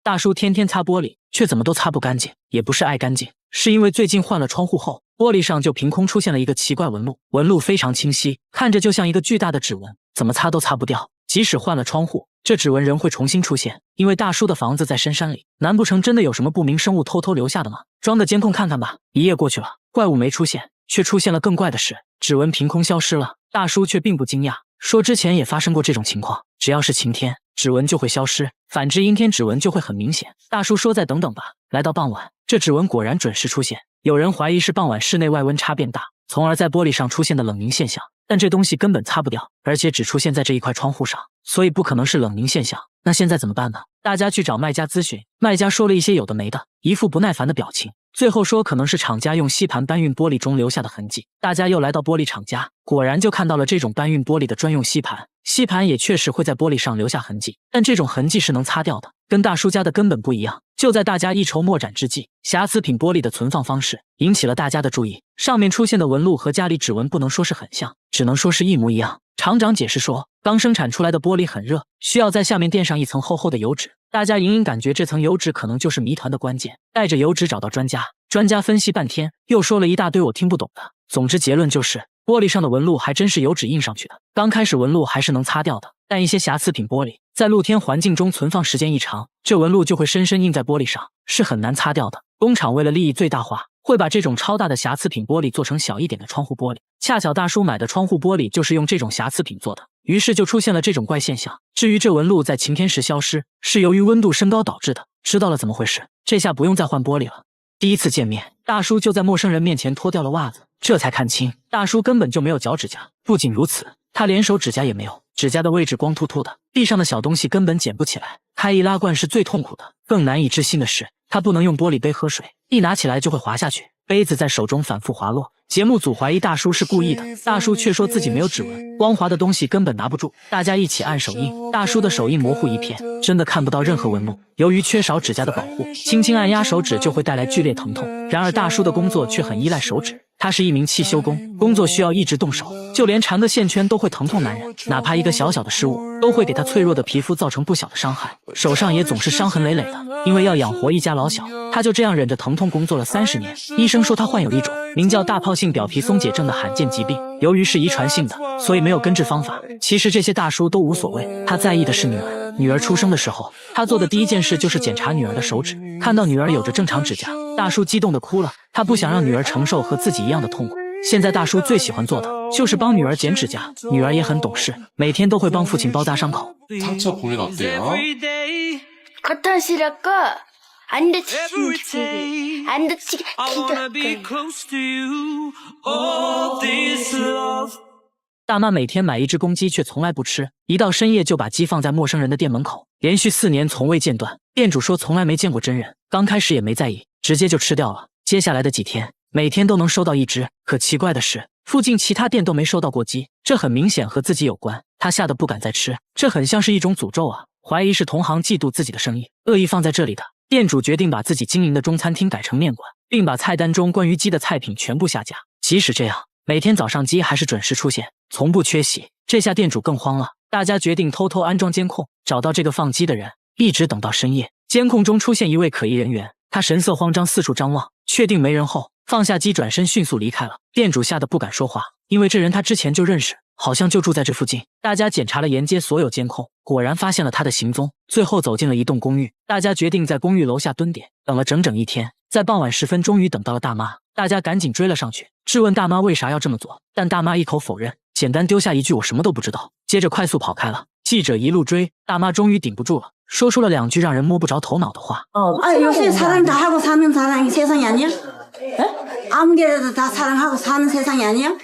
大叔天天擦玻璃，却怎么都擦不干净，也不是爱干净，是因为最近换了窗户后，玻璃上就凭空出现了一个奇怪纹路，纹路非常清晰，看着就像一个巨大的指纹，怎么擦都擦不掉。即使换了窗户，这指纹仍会重新出现。因为大叔的房子在深山里，难不成真的有什么不明生物偷偷留下的吗？装个监控看看吧。一夜过去了，怪物没出现，却出现了更怪的事，指纹凭空消失了。大叔却并不惊讶，说之前也发生过这种情况，只要是晴天，指纹就会消失，反之阴天指纹就会很明显。大叔说再等等吧。来到傍晚，这指纹果然准时出现。有人怀疑是傍晚室内外温差变大，从而在玻璃上出现的冷凝现象，但这东西根本擦不掉，而且只出现在这一块窗户上，所以不可能是冷凝现象。那现在怎么办呢？大家去找卖家咨询，卖家说了一些有的没的，一副不耐烦的表情，最后说可能是厂家用吸盘搬运玻璃中留下的痕迹。大家又来到玻璃厂家，果然就看到了这种搬运玻璃的专用吸盘，吸盘也确实会在玻璃上留下痕迹，但这种痕迹是能擦掉的，跟大叔家的根本不一样。就在大家一筹莫展之际，瑕疵品玻璃的存放方式引起了大家的注意，上面出现的纹路和家里指纹不能说是很像，只能说是一模一样。厂长解释说，刚生产出来的玻璃很热，需要在下面垫上一层厚厚的油纸，大家隐隐感觉这层油纸可能就是谜团的关键。带着油纸找到专家，专家分析半天，又说了一大堆我听不懂的。总之结论就是玻璃上的纹路还真是油纸印上去的。刚开始纹路还是能擦掉的，但一些瑕疵品玻璃在露天环境中存放时间一长，这纹路就会深深印在玻璃上，是很难擦掉的。工厂为了利益最大化，会把这种超大的瑕疵品玻璃做成小一点的窗户玻璃。恰巧大叔买的窗户玻璃就是用这种瑕疵品做的，于是就出现了这种怪现象。至于这纹路在晴天时消失，是由于温度升高导致的。知道了怎么回事，这下不用再换玻璃了。第一次见面，大叔就在陌生人面前脱掉了袜子，这才看清大叔根本就没有脚趾甲。不仅如此，他连手指甲也没有，指甲的位置光秃秃的，地上的小东西根本捡不起来。开易拉罐是最痛苦的，更难以置信的是，他不能用玻璃杯喝水，一拿起来就会滑下去，杯子在手中反复滑落。节目组怀疑大叔是故意的，大叔却说自己没有指纹，光滑的东西根本拿不住。大家一起按手印，大叔的手印模糊一片，真的看不到任何纹路。由于缺少指甲的保护，轻轻按压手指就会带来剧烈疼痛。然而大叔的工作却很依赖手指，他是一名汽修工，工作需要一直动手，就连缠个线圈都会疼痛难忍，哪怕一个小小的失误都会给他脆弱的皮肤造成不小的伤害，手上也总是伤痕累累的。因为要养活一家老小，他就这样忍着疼痛工作了30年。医生说他患有一种名叫大疱性表皮松解症的罕见疾病，由于是遗传性的，所以没有根治方法。其实这些大叔都无所谓，他在意的是女儿。女儿出生的时候，他做的第一件事就是检查女儿的手指，看到女儿有着正常指甲，大叔激动地哭了。他不想让女儿承受和自己一样的痛苦。现在大叔最喜欢做的就是帮女儿剪指甲，女儿也很懂事，每天都会帮父亲包扎伤口。안 다치게 안 다치게大妈每天买一只公鸡，却从来不吃，一到深夜就把鸡放在陌生人的店门口，连续4年从未间断。店主说从来没见过真人，刚开始也没在意，直接就吃掉了。接下来的几天，每天都能收到一只，可奇怪的是，附近其他店都没收到过鸡，这很明显和自己有关。他吓得不敢再吃，这很像是一种诅咒啊！怀疑是同行嫉妒自己的生意，恶意放在这里的。店主决定把自己经营的中餐厅改成面馆，并把菜单中关于鸡的菜品全部下架。即使这样，每天早上鸡还是准时出现，从不缺席。这下店主更慌了，大家决定偷偷安装监控，找到这个放鸡的人，一直等到深夜。监控中出现一位可疑人员，他神色慌张，四处张望，确定没人后，放下鸡转身迅速离开了。店主吓得不敢说话，因为这人他之前就认识，好像就住在这附近。大家检查了沿街所有监控，果然发现了他的行踪，最后走进了一栋公寓。大家决定在公寓楼下蹲点，等了整整1天，在傍晚时分终于等到了大妈。大家赶紧追了上去，质问大妈为啥要这么做，但大妈一口否认，简单丢下一句我什么都不知道，接着快速跑开了。记者一路追，大妈终于顶不住了，说出了2句让人摸不着头脑的话。요새 사랑 다 하고 사는 사랑이 세상이 아니야? 아무개라도 다 사랑하고 사는 세상이 아니야?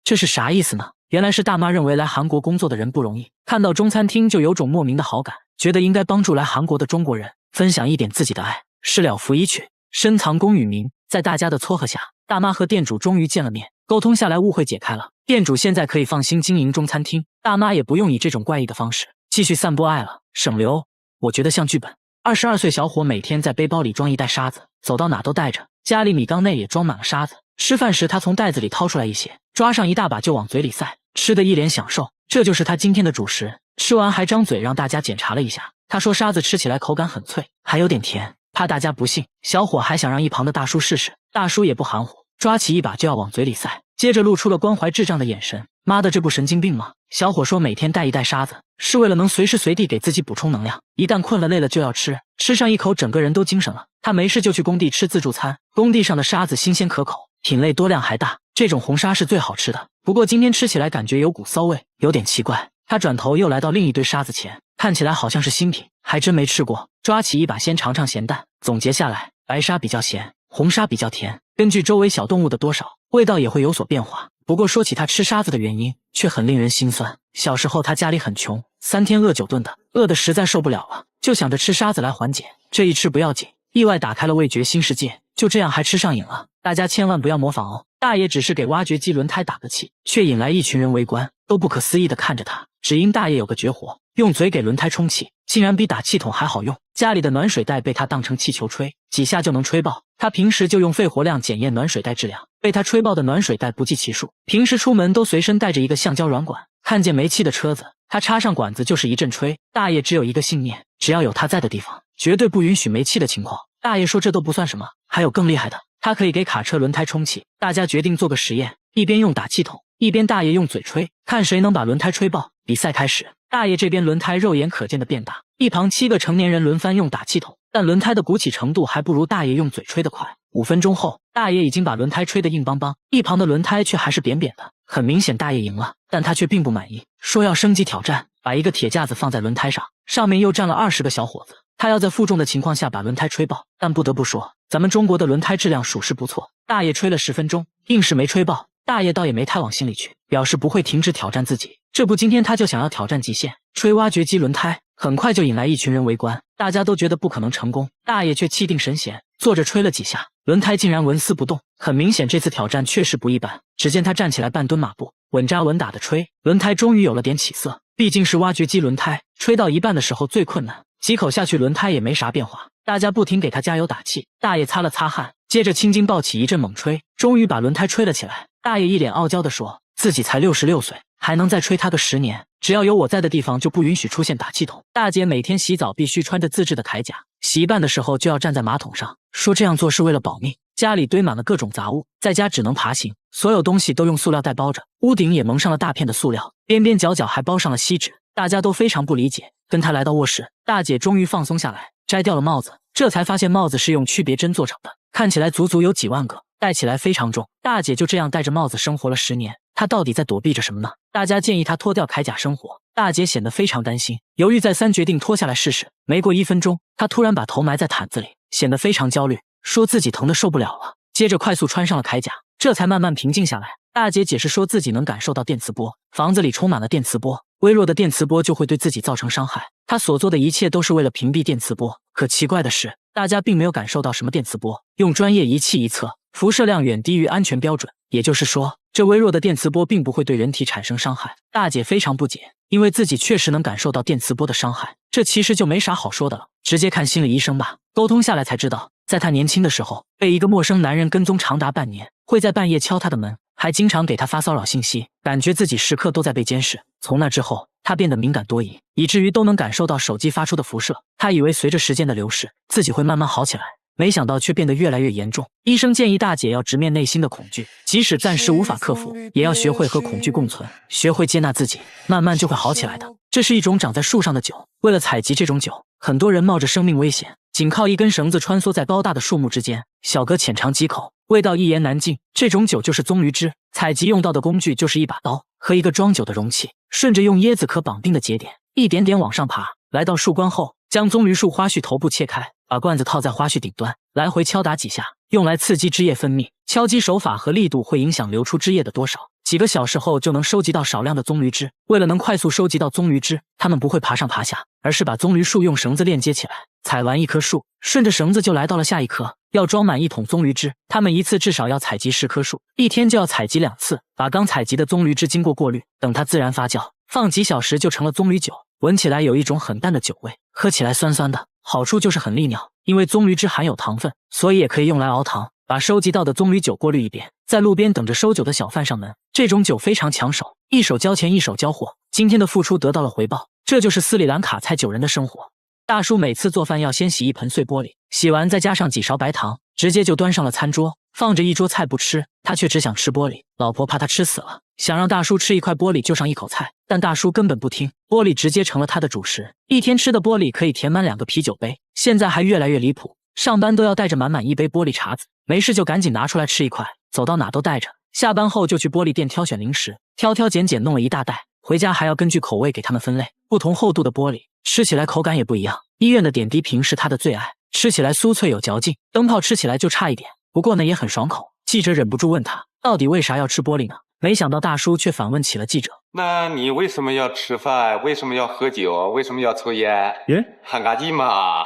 这是啥意思呢？原来是大妈认为来韩国工作的人不容易，看到中餐厅就有种莫名的好感，觉得应该帮助来韩国的中国人，分享一点自己的爱。事了拂衣去，深藏功与名。在大家的撮合下，大妈和店主终于见了面，沟通下来误会解开了。店主现在可以放心经营中餐厅，大妈也不用以这种怪异的方式继续散播爱了，省流。我觉得像剧本。22岁小伙每天在背包里装一袋沙子，走到哪都带着，家里米缸内也装满了沙子。吃饭时他从袋子里掏出来一些，抓上一大把就往嘴里塞，吃得一脸享受。这就是他今天的主食。吃完还张嘴让大家检查了一下，他说沙子吃起来口感很脆，还有点甜，怕大家不信，小伙还想让一旁的大叔试试。大叔也不含糊，抓起一把就要往嘴里塞，接着露出了关怀智障的眼神。妈的，这不神经病吗？小伙说每天带一袋沙子，是为了能随时随地给自己补充能量，一旦困了累了就要吃，吃上一口整个人都精神了。他没事就去工地吃自助餐，工地上的沙子新鲜可口，品类多量还大，这种红沙是最好吃的。不过今天吃起来感觉有股骚味，有点奇怪。他转头又来到另一堆沙子前，看起来好像是新品，还真没吃过，抓起一把先尝尝咸淡。总结下来，白沙比较咸，红沙比较甜，根据周围小动物的多少，味道也会有所变化。不过说起他吃沙子的原因，却很令人心酸。小时候他家里很穷，3天饿9顿的，饿得实在受不了了，就想着吃沙子来缓解。这一吃不要紧，意外打开了味觉新世界，就这样还吃上瘾了。大家千万不要模仿哦。大爷只是给挖掘机轮胎打个气，却引来一群人围观，都不可思议地看着他。只因大爷有个绝活，用嘴给轮胎充气，竟然比打气筒还好用。家里的暖水袋被他当成气球吹，几下就能吹爆。他平时就用肺活量检验暖水袋质量，被他吹爆的暖水袋不计其数。平时出门都随身带着一个橡胶软管，看见没气的车子，他插上管子就是一阵吹。大爷只有一个信念，只要有他在的地方，绝对不允许没气的情况。大爷说这都不算什么，还有更厉害的，他可以给卡车轮胎充气。大家决定做个实验，一边用打气筒，一边大爷用嘴吹，看谁能把轮胎吹爆。比赛开始，大爷这边轮胎肉眼可见的变大，一旁7个成年人轮番用打气筒，但轮胎的鼓起程度还不如大爷用嘴吹得快。5分钟后，大爷已经把轮胎吹得硬邦邦，一旁的轮胎却还是扁扁的。很明显大爷赢了，但他却并不满意，说要升级挑战，把一个铁架子放在轮胎上，上面又站了20个小伙子，他要在负重的情况下把轮胎吹爆。但不得不说，咱们中国的轮胎质量属实不错。大爷吹了10分钟，硬是没吹爆。大爷倒也没太往心里去，表示不会停止挑战自己。这不，今天他就想要挑战极限，吹挖掘机轮胎。很快就引来一群人围观，大家都觉得不可能成功，大爷却气定神闲，坐着吹了几下，轮胎竟然纹丝不动。很明显这次挑战确实不一般。只见他站起来半蹲马步，稳扎稳打的吹，轮胎终于有了点起色。毕竟是挖掘机轮胎，吹到一半的时候最困难，几口下去轮胎也没啥变化。大家不停给他加油打气，大爷擦了擦汗，接着青筋暴起一阵猛吹，终于把轮胎吹了起来。大爷一脸傲娇地说，自己才66岁，还能再吹他个10年，只要有我在的地方就不允许出现打气筒。大姐每天洗澡必须穿着自制的铠甲，洗一半的时候就要站在马桶上，说这样做是为了保命。家里堆满了各种杂物，在家只能爬行，所有东西都用塑料袋包着，屋顶也蒙上了大片的塑料，边边角角还包上了锡纸。大家都非常不理解。跟他来到卧室，大姐终于放松下来，摘掉了帽子，这才发现帽子是用区别针做成的，看起来足足有几万个，戴起来非常重。大姐就这样戴着帽子生活了10年，她到底在躲避着什么呢？大家建议她脱掉铠甲生活，大姐显得非常担心，犹豫再三，决定脱下来试试。没过1分钟，她突然把头埋在毯子里，显得非常焦虑，说自己疼得受不了了。接着快速穿上了铠甲，这才慢慢平静下来。大姐解释说自己能感受到电磁波，房子里充满了电磁波，微弱的电磁波就会对自己造成伤害。她所做的一切都是为了屏蔽电磁波。可奇怪的是，大家并没有感受到什么电磁波，用专业仪器一测，辐射量远低于安全标准，也就是说，这微弱的电磁波并不会对人体产生伤害。大姐非常不解，因为自己确实能感受到电磁波的伤害，这其实就没啥好说的了，直接看心理医生吧。沟通下来才知道，在她年轻的时候，被一个陌生男人跟踪长达半年，会在半夜敲她的门，还经常给她发骚扰信息，感觉自己时刻都在被监视。从那之后，她变得敏感多疑，以至于都能感受到手机发出的辐射。她以为随着时间的流逝，自己会慢慢好起来，没想到却变得越来越严重。医生建议大姐要直面内心的恐惧，即使暂时无法克服，也要学会和恐惧共存，学会接纳自己，慢慢就会好起来的。这是一种长在树上的酒，为了采集这种酒，很多人冒着生命危险，仅靠一根绳子穿梭在高大的树木之间，小哥浅尝几口，味道一言难尽。这种酒就是棕榈汁，采集用到的工具就是一把刀和一个装酒的容器，顺着用椰子壳绑定的节点，一点点往上爬，来到树冠后，将棕榈树花序头部切开，把罐子套在花序顶端，来回敲打几下，用来刺激汁液分泌。敲击手法和力度会影响流出汁液的多少，几个小时后就能收集到少量的棕榈汁。为了能快速收集到棕榈汁，他们不会爬上爬下，而是把棕榈树用绳子链接起来，采完一棵树，顺着绳子就来到了下一棵。要装满1桶棕榈汁，他们一次至少要采集10棵树，一天就要采集2次，把刚采集的棕榈汁经过过滤，等它自然发酵，放几小时就成了棕榈酒。闻起来有一种很淡的酒味，喝起来酸酸的，好处就是很利尿，因为棕榈汁含有糖分，所以也可以用来熬糖。把收集到的棕榈酒过滤一遍，在路边等着收酒的小贩上门。这种酒非常抢手，一手交钱一手交货，今天的付出得到了回报，这就是斯里兰卡菜酒人的生活。大叔每次做饭要先洗一盆碎玻璃，洗完再加上几勺白糖，直接就端上了餐桌，放着一桌菜不吃，他却只想吃玻璃。老婆怕他吃死了，想让大叔吃一块玻璃就上一口菜，但大叔根本不听，玻璃直接成了他的主食，一天吃的玻璃可以填满2个啤酒杯。现在还越来越离谱，上班都要带着满满一杯玻璃碴子，没事就赶紧拿出来吃一块，走到哪都带着。下班后就去玻璃店挑选零食，挑挑拣拣弄了一大袋，回家还要根据口味给他们分类，不同厚度的玻璃吃起来口感也不一样。医院的点滴瓶是他的最爱，吃起来酥脆有嚼劲，灯泡吃起来就差一点，不过呢也很爽口。记者忍不住问他，到底为啥要吃玻璃呢？没想到大叔却反问起了记者，那你为什么要吃饭？为什么要喝酒？为什么要抽烟？喊嘎叽嘛，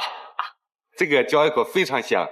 这个嚼一口非常香。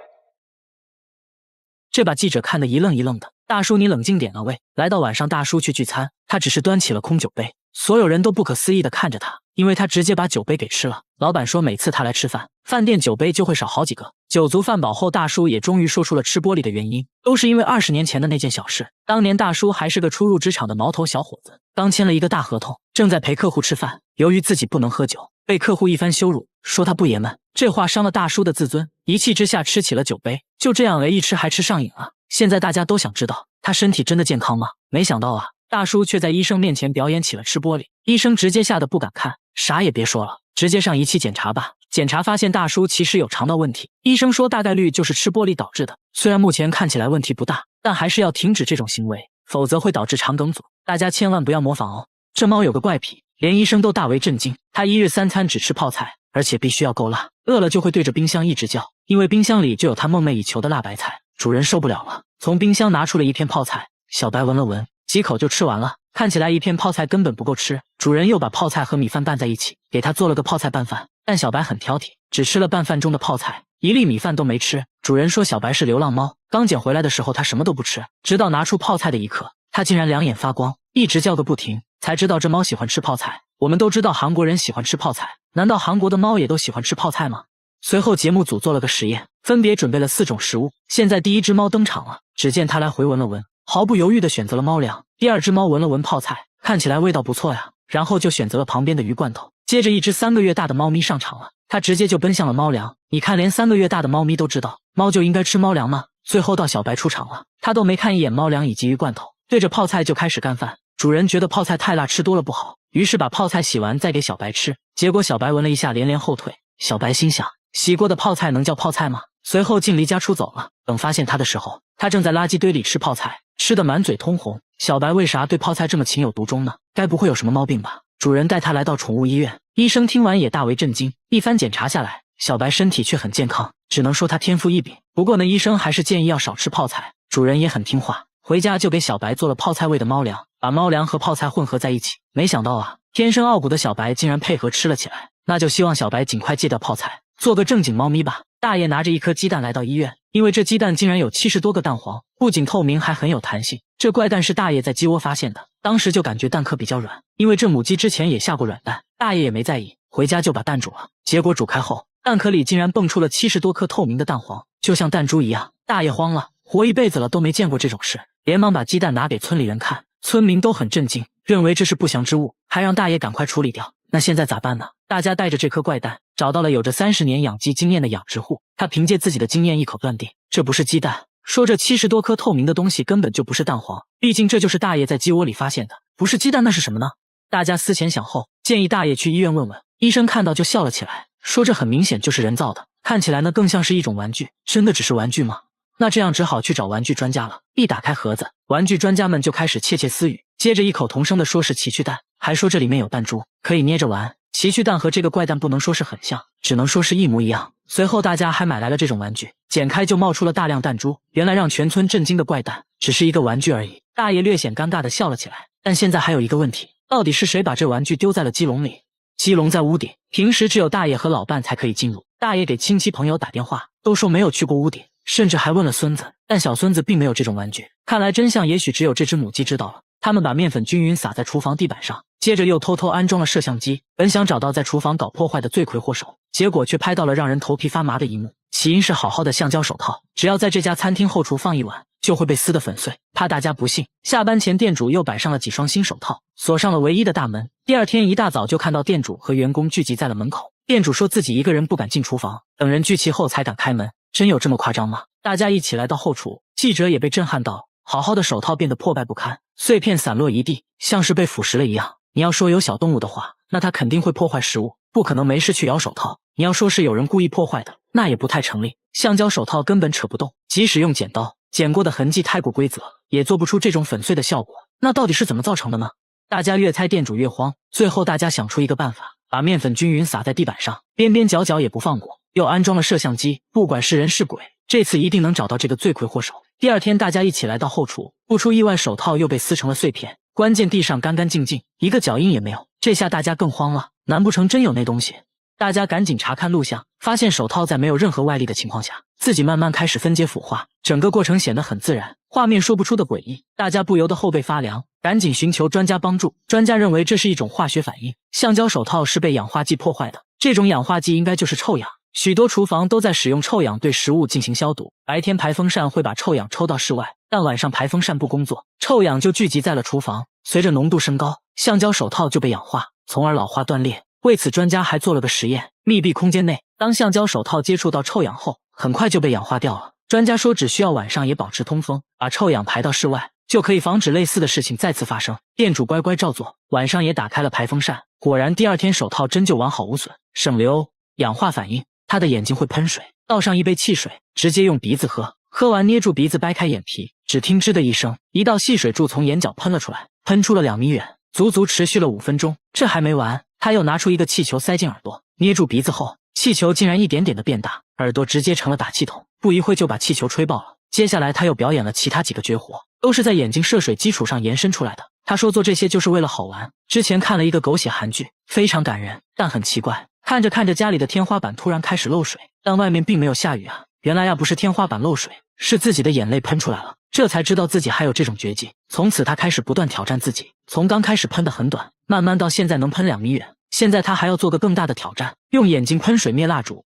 这把记者看得一愣一愣的。大叔你冷静点啊喂！来到晚上，大叔去聚餐，他只是端起了空酒杯，所有人都不可思议地看着他，因为他直接把酒杯给吃了。老板说每次他来吃饭，饭店酒杯就会少好几个。酒足饭饱后，大叔也终于说出了吃玻璃的原因，都是因为20年前的那件小事。当年大叔还是个初入职场的毛头小伙子，刚签了一个大合同，正在陪客户吃饭，由于自己不能喝酒，被客户一番羞辱，说他不爷们。这话伤了大叔的自尊，一气之下吃起了酒杯，就这样一吃还吃上瘾了。现在大家都想知道他身体真的健康吗？没想到啊，大叔却在医生面前表演起了吃玻璃，医生直接吓得不敢看，啥也别说了，直接上仪器检查吧。检查发现大叔其实有肠道问题，医生说大概率就是吃玻璃导致的，虽然目前看起来问题不大，但还是要停止这种行为，否则会导致肠梗阻，大家千万不要模仿哦。这猫有个怪癖，连医生都大为震惊，它1日3餐只吃泡菜，而且必须要够辣，饿了就会对着冰箱一直叫，因为冰箱里就有它梦寐以求的辣白菜。主人受不了了，从冰箱拿出了一片泡菜，小白闻了闻，几口就吃完了。看起来一片泡菜根本不够吃，主人又把泡菜和米饭拌在一起，给他做了个泡菜拌饭。但小白很挑剔，只吃了拌饭中的泡菜，一粒米饭都没吃。主人说小白是流浪猫，刚捡回来的时候他什么都不吃，直到拿出泡菜的一刻，他竟然两眼发光，一直叫个不停，才知道这猫喜欢吃泡菜。我们都知道韩国人喜欢吃泡菜，难道韩国的猫也都喜欢吃泡菜吗？随后节目组做了个实验，分别准备了4种食物。现在第一只猫登场了，只见它来回闻了闻，毫不犹豫地选择了猫粮。第二只猫闻了闻泡菜，看起来味道不错呀，然后就选择了旁边的鱼罐头。接着一只3个月大的猫咪上场了，它直接就奔向了猫粮。你看连3个月大的猫咪都知道，猫就应该吃猫粮吗？最后到小白出场了，它都没看一眼猫粮以及鱼罐头，对着泡菜就开始干饭。主人觉得泡菜太辣，吃多了不好，于是把泡菜洗完再给小白吃，结果小白闻了一下连连后退。小白心想，洗过的泡菜能叫泡菜吗？随后竟离家出走了。等发现他的时候，他正在垃圾堆里吃泡菜，吃得满嘴通红。小白为啥对泡菜这么情有独钟呢？该不会有什么毛病吧？主人带他来到宠物医院，医生听完也大为震惊。一番检查下来，小白身体却很健康，只能说他天赋异禀。不过呢，医生还是建议要少吃泡菜。主人也很听话，回家就给小白做了泡菜味的猫粮，把猫粮和泡菜混合在一起。没想到啊，天生傲骨的小白竟然配合吃了起来。那就希望小白尽快戒掉泡菜，做个正经猫咪吧。大爷拿着一颗鸡蛋来到医院，因为这鸡蛋竟然有70多个蛋黄，不仅透明还很有弹性。这怪蛋是大爷在鸡窝发现的，当时就感觉蛋壳比较软，因为这母鸡之前也下过软蛋，大爷也没在意，回家就把蛋煮了。结果煮开后，蛋壳里竟然蹦出了70多颗透明的蛋黄，就像弹珠一样。大爷慌了，活一辈子了都没见过这种事，连忙把鸡蛋拿给村里人看，村民都很震惊，认为这是不祥之物，还让大爷赶快处理掉。那现在咋办呢？大家带着这颗怪蛋找到了有着30年养鸡经验的养殖户，他凭借自己的经验一口断定这不是鸡蛋，说这70多颗透明的东西根本就不是蛋黄，毕竟这就是大爷在鸡窝里发现的，不是鸡蛋那是什么呢？大家思前想后，建议大爷去医院问问。医生看到就笑了起来，说这很明显就是人造的，看起来呢更像是一种玩具，真的只是玩具吗？那这样只好去找玩具专家了。一打开盒子，玩具专家们就开始窃窃私语，接着异口同声地说是奇趣蛋，还说这里面有弹珠，可以捏着玩。奇趣蛋和这个怪蛋不能说是很像，只能说是一模一样。随后大家还买来了这种玩具，剪开就冒出了大量弹珠。原来让全村震惊的怪蛋只是一个玩具而已。大爷略显尴尬地笑了起来。但现在还有一个问题，到底是谁把这玩具丢在了鸡笼里？鸡笼在屋顶，平时只有大爷和老伴才可以进入。大爷给亲戚朋友打电话，都说没有去过屋顶，甚至还问了孙子，但小孙子并没有这种玩具。看来真相也许只有这只母鸡知道了。他们把面粉均匀撒在厨房地板上，接着又偷偷安装了摄像机，本想找到在厨房搞破坏的罪魁祸首，结果却拍到了让人头皮发麻的一幕。起因是好好的橡胶手套，只要在这家餐厅后厨放一晚，就会被撕得粉碎。怕大家不信，下班前店主又摆上了几双新手套，锁上了唯一的大门。第二天一大早就看到店主和员工聚集在了门口，店主说自己一个人不敢进厨房，等人聚齐后才敢开门。真有这么夸张吗？大家一起来到后厨，记者也被震撼到了。好好的手套变得破败不堪，碎片散落一地，像是被腐蚀了一样。你要说有小动物的话，那它肯定会破坏食物，不可能没事去咬手套。你要说是有人故意破坏的，那也不太成立。橡胶手套根本扯不动，即使用剪刀剪过的痕迹太过规则，也做不出这种粉碎的效果。那到底是怎么造成的呢？大家越猜店主越慌，最后大家想出一个办法，把面粉均匀撒在地板上，边边角角也不放过，又安装了摄像机，不管是人是鬼，这次一定能找到这个罪魁祸首。第二天大家一起来到后厨，不出意外手套又被撕成了碎片，关键地上干干净净，一个脚印也没有。这下大家更慌了，难不成真有那东西？大家赶紧查看录像，发现手套在没有任何外力的情况下，自己慢慢开始分解腐化，整个过程显得很自然，画面说不出的诡异。大家不由得后背发凉，赶紧寻求专家帮助。专家认为这是一种化学反应，橡胶手套是被氧化剂破坏的，这种氧化剂应该就是臭氧。许多厨房都在使用臭氧对食物进行消毒，白天排风扇会把臭氧抽到室外，但晚上排风扇不工作，臭氧就聚集在了厨房，随着浓度升高，橡胶手套就被氧化，从而老化断裂。为此专家还做了个实验，密闭空间内，当橡胶手套接触到臭氧后，很快就被氧化掉了。专家说只需要晚上也保持通风，把臭氧排到室外，就可以防止类似的事情再次发生。店主乖乖照做，晚上也打开了排风扇，果然第二天手套真就完好无损。省流氧化反应，他的眼睛会喷水，倒上一杯汽水，直接用鼻子喝，喝完捏住鼻子掰开眼皮，只听吱的一声，一道细水柱从眼角喷了出来，喷出了2米远，足足持续了5分钟。这还没完，他又拿出一个气球塞进耳朵，捏住鼻子后，气球竟然一点点的变大，耳朵直接成了打气筒，不一会就把气球吹爆了。接下来他又表演了其他几个绝活，都是在眼睛射水基础上延伸出来的。他说做这些就是为了好玩。之前看了一个狗血韩剧，非常感人，但很奇怪，看着看着家里的天花板突然开始漏水，但外面并没有下雨啊。原来不是天花板漏水，是自己的眼泪喷出来了。这才知道自己还有这种绝技。从此他开始不断挑战自己，从刚开始喷得很短，慢慢到现在能喷2米远。现在他还要做个更大的挑战，用眼睛喷水灭蜡烛。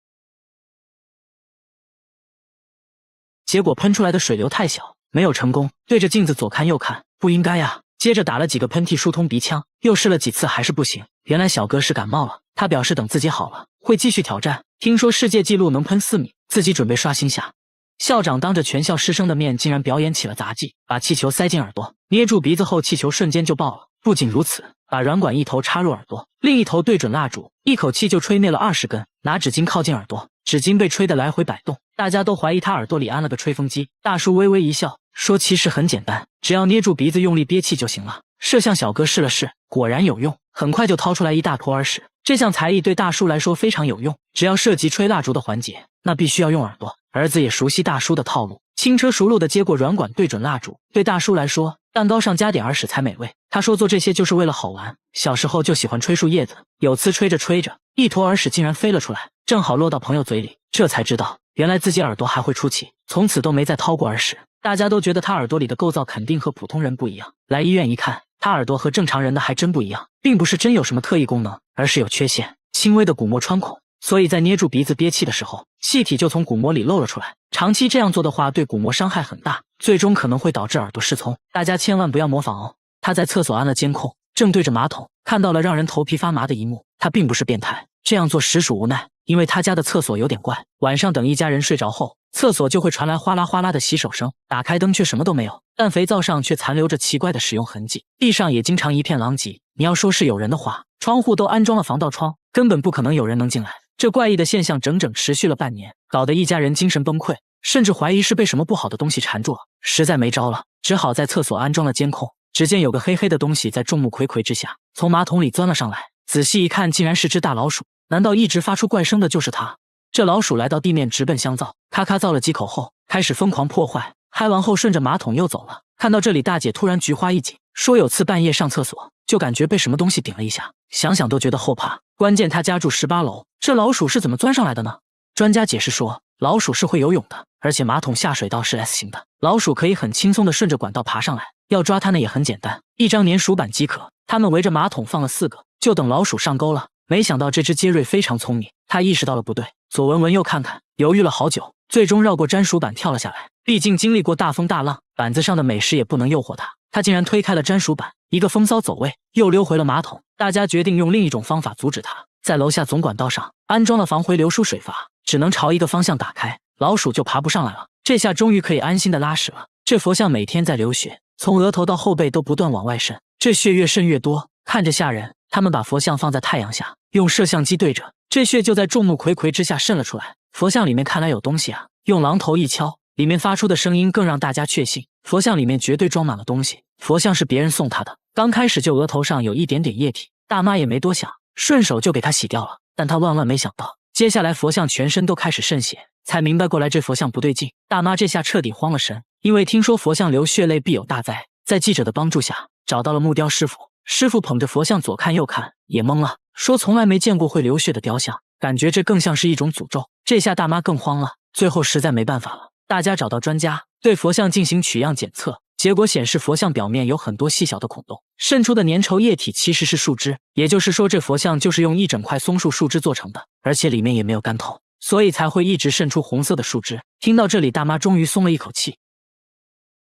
结果喷出来的水流太小，没有成功，对着镜子左看右看，不应该呀。接着打了几个喷嚏疏通鼻腔，又试了几次还是不行。原来小哥是感冒了，他表示等自己好了会继续挑战。听说世界纪录能喷4米，自己准备刷新下。校长当着全校师生的面竟然表演起了杂技，把气球塞进耳朵，捏住鼻子后气球瞬间就爆了。不仅如此，把软管一头插入耳朵，另一头对准蜡烛，一口气就吹灭了20根。拿纸巾靠近耳朵，纸巾被吹得来回摆动，大家都怀疑他耳朵里安了个吹风机。大叔微微一笑，说其实很简单，只要捏住鼻子用力憋气就行了。摄像小哥试了试，果然有用，很快就掏出来一大坨耳屎。这项才艺对大叔来说非常有用，只要涉及吹蜡烛的环节，那必须要用耳朵。儿子也熟悉大叔的套路，轻车熟路地接过软管对准蜡烛。对大叔来说，蛋糕上加点耳屎才美味。他说做这些就是为了好玩，小时候就喜欢吹树叶子，有次吹着吹着，一坨耳屎竟然飞了出来，正好落到朋友嘴里，这才知道原来自己耳朵还会出气，从此都没再掏过耳屎。大家都觉得他耳朵里的构造肯定和普通人不一样，来医院一看，他耳朵和正常人的还真不一样，并不是真有什么特异功能，而是有缺陷，轻微的鼓膜穿孔。所以在捏住鼻子憋气的时候，气体就从鼓膜里漏了出来。长期这样做的话，对鼓膜伤害很大，最终可能会导致耳朵失聪。大家千万不要模仿哦。他在厕所安了监控，正对着马桶，看到了让人头皮发麻的一幕。他并不是变态，这样做实属无奈，因为他家的厕所有点怪。晚上等一家人睡着后，厕所就会传来哗啦哗啦的洗手声，打开灯却什么都没有，但肥皂上却残留着奇怪的使用痕迹，地上也经常一片狼藉。你要说是有人的话，窗户都安装了防盗窗，根本不可能有人能进来。这怪异的现象整整持续了半年，搞得一家人精神崩溃，甚至怀疑是被什么不好的东西缠住了。实在没招了，只好在厕所安装了监控。只见有个黑黑的东西在众目睽睽之下从马桶里钻了上来，仔细一看竟然是只大老鼠。难道一直发出怪声的就是它？这老鼠来到地面直奔香皂，咔咔造了几口后开始疯狂破坏，嗨完后顺着马桶又走了。看到这里，大姐突然菊花一紧，说有次半夜上厕所就感觉被什么东西顶了一下，想想都觉得后怕。关键他家住18楼，这老鼠是怎么钻上来的呢？专家解释说，老鼠是会游泳的，而且马桶下水道是 S 型的，老鼠可以很轻松地顺着管道爬上来，要抓它呢也很简单，一张粘鼠板即可。他们围着马桶放了4个，就等老鼠上钩了。没想到这只杰瑞非常聪明，他意识到了不对，左闻闻右看看，犹豫了好久，最终绕过粘鼠板跳了下来。毕竟经历过大风大浪，板子上的美食也不能诱惑他，他竟然推开了粘鼠板，一个风骚走位，又溜回了马桶。大家决定用另一种方法阻止他。在楼下总管道上安装了防回流输水阀，只能朝一个方向打开，老鼠就爬不上来了。这下终于可以安心的拉屎了。这佛像每天在流血，从额头到后背都不断往外渗，这血越渗越多，看着吓人。他们把佛像放在太阳下，用摄像机对着，这血就在众目睽睽之下渗了出来。佛像里面看来有东西啊，用榔头一敲，里面发出的声音更让大家确信，佛像里面绝对装满了东西。佛像是别人送他的，刚开始就额头上有一点点液体，大妈也没多想，顺手就给他洗掉了。但他万万没想到，接下来佛像全身都开始渗血，才明白过来这佛像不对劲。大妈这下彻底慌了神，因为听说佛像流血泪必有大灾，在记者的帮助下找到了木雕师傅。师傅捧着佛像左看右看，也懵了，说从来没见过会流血的雕像，感觉这更像是一种诅咒。这下大妈更慌了，最后实在没办法了，大家找到专家对佛像进行取样检测，结果显示佛像表面有很多细小的孔洞，渗出的粘稠液体其实是树枝，也就是说这佛像就是用一整块松树树枝做成的，而且里面也没有干透，所以才会一直渗出红色的树枝。听到这里，大妈终于松了一口气。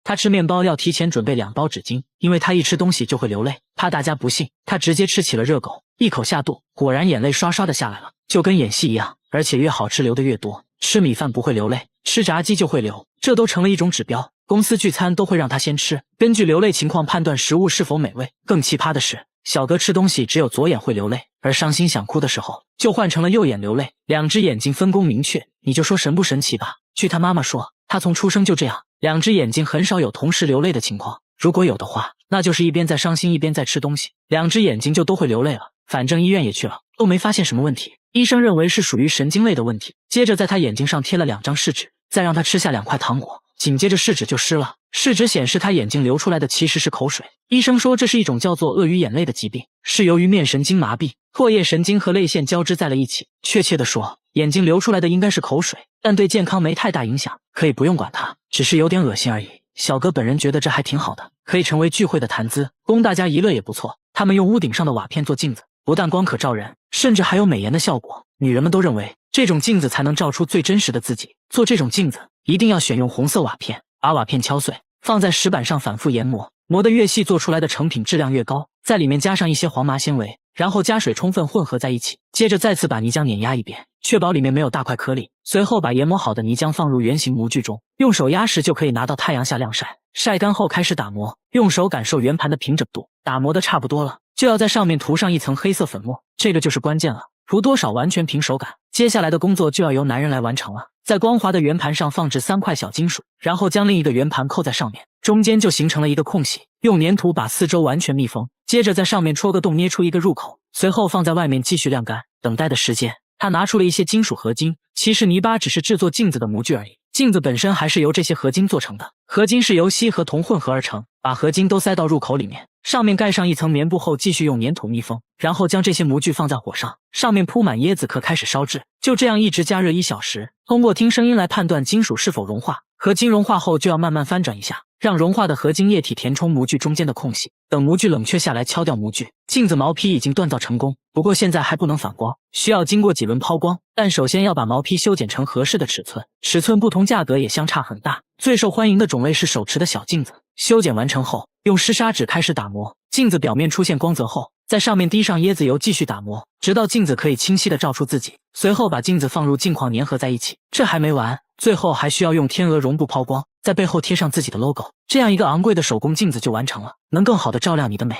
他吃面包要提前准备2包纸巾，因为他一吃东西就会流泪，怕大家不信，他直接吃起了热狗，一口下肚，果然眼泪刷刷的下来了，就跟演戏一样，而且越好吃流的越多。吃米饭不会流泪，吃炸鸡就会流，这都成了一种指标。公司聚餐都会让他先吃，根据流泪情况判断食物是否美味。更奇葩的是，小哥吃东西只有左眼会流泪，而伤心想哭的时候就换成了右眼流泪，2只眼睛分工明确，你就说神不神奇吧。据他妈妈说，他从出生就这样，2只眼睛很少有同时流泪的情况，如果有的话，那就是一边在伤心一边在吃东西，2只眼睛就都会流泪了。反正医院也去了，都没发现什么问题，医生认为是属于神经类的问题。接着在他眼睛上贴了2张试纸，再让他吃下2块糖果，紧接着试纸就湿了。试纸显示他眼睛流出来的其实是口水。医生说这是一种叫做鳄鱼眼泪的疾病，是由于面神经麻痹，唾液神经和泪腺交织在了一起。确切的说，眼睛流出来的应该是口水，但对健康没太大影响，可以不用管它，只是有点恶心而已。小哥本人觉得这还挺好的，可以成为聚会的谈资，供大家一乐也不错。他们用屋顶上的瓦片做镜子，不但光可照人，甚至还有美颜的效果。女人们都认为这种镜子才能照出最真实的自己。做这种镜子一定要选用红色瓦片，把瓦片敲碎，放在石板上反复研磨，磨得越细，做出来的成品质量越高。在里面加上一些黄麻纤维，然后加水充分混合在一起，接着再次把泥浆碾压一遍，确保里面没有大块颗粒。随后把研磨好的泥浆放入圆形模具中，用手压实就可以拿到太阳下晾晒。晒干后开始打磨，用手感受圆盘的平整度。打磨的差不多了，就要在上面涂上一层黑色粉末，这个就是关键了，涂多少完全凭手感。接下来的工作就要由男人来完成了。在光滑的圆盘上放置3块小金属，然后将另一个圆盘扣在上面，中间就形成了一个空隙，用粘土把四周完全密封，接着在上面戳个洞，捏出一个入口，随后放在外面继续晾干。等待的时间，他拿出了一些金属合金，其实泥巴只是制作镜子的模具而已，镜子本身还是由这些合金做成的。合金是由锡和铜混合而成，把合金都塞到入口里面，上面盖上一层棉布后继续用粘土密封，然后将这些模具放在火上，上面铺满椰子壳开始烧制，就这样一直加热1小时，通过听声音来判断金属是否融化。合金融化后就要慢慢翻转一下，让融化的合金液体填充模具中间的空隙。等模具冷却下来，敲掉模具，镜子毛坯已经锻造成功。不过现在还不能反光，需要经过几轮抛光，但首先要把毛坯修剪成合适的尺寸，尺寸不同价格也相差很大。最受欢迎的种类是手持的小镜子。修剪完成后，用湿砂纸开始打磨，镜子表面出现光泽后，在上面滴上椰子油继续打磨，直到镜子可以清晰地照出自己。随后把镜子放入镜框粘合在一起。这还没完，最后还需要用天鹅绒布抛光，在背后贴上自己的 logo， 这样一个昂贵的手工镜子就完成了，能更好地照亮你的美。